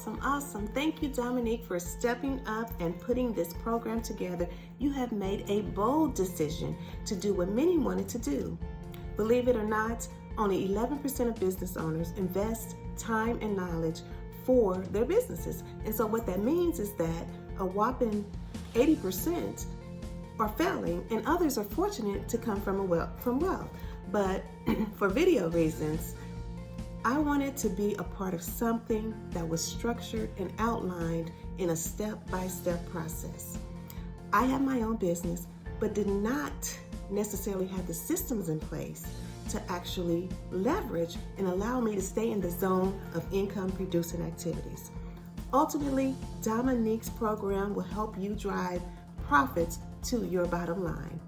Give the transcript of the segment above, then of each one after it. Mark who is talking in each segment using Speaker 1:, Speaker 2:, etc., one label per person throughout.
Speaker 1: Awesome, awesome. Thank you, Dominique, for stepping up and putting this program together. You have made a bold decision to do what many wanted to do. Believe it or not, only 11% of business owners invest time and knowledge for their businesses. And so what that means is that a whopping 80% are failing, and others are fortunate to come from wealth. But for video reasons, I wanted to be a part of something that was structured and outlined in a step-by-step process. I have my own business, but did not necessarily have the systems in place to actually leverage and allow me to stay in the zone of income producing activities. Ultimately, Dominique's program will help you drive profits to your bottom line.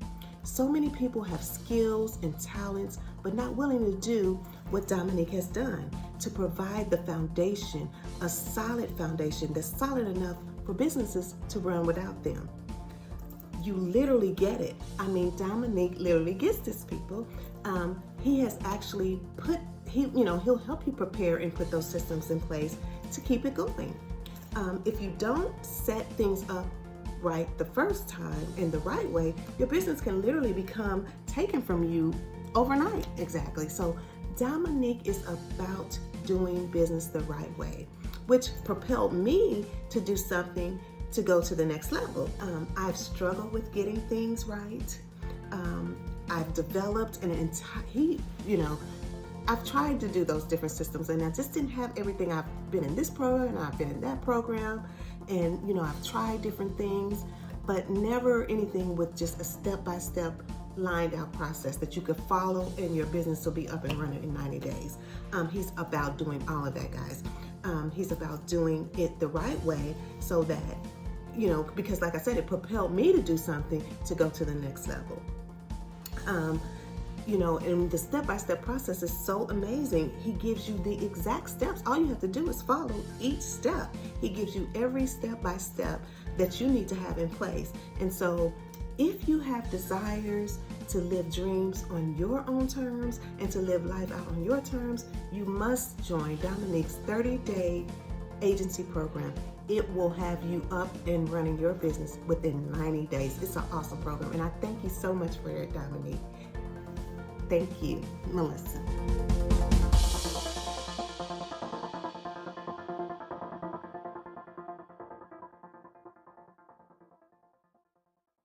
Speaker 1: So many people have skills and talents, but not willing to do what Dominique has done to provide the foundation, a solid foundation that's solid enough for businesses to run without them. You literally get it. I mean, Dominique literally gets this, people. He has actually he'll help you prepare and put those systems in place to keep it going. If you don't set things up right the first time in the right way, your business can literally become taken from you overnight. Exactly. So Dominique is about doing business the right way, which propelled me to do something to go to the next level. I've struggled with getting things right. I've developed an entire, I've tried to do those different systems, and I just didn't have everything. I've been in this program and I've been in that program, and I've tried different things, but never anything with just a step-by-step lined out process that you could follow, and your business will be up and running in 90 days. He's about doing all of that, guys. He's about doing it the right way so that, because like I said, it propelled me to do something to go to the next level. And the step-by-step process is so amazing. He gives you the exact steps. All you have to do is follow each step. He gives you every step-by-step that you need to have in place. And so if you have desires to live dreams on your own terms and to live life out on your terms, you must join Dominique's 30-day agency program. It will have you up and running your business within 90 days. It's an awesome program, and I thank you so much for it, Dominique. Thank you, Melissa.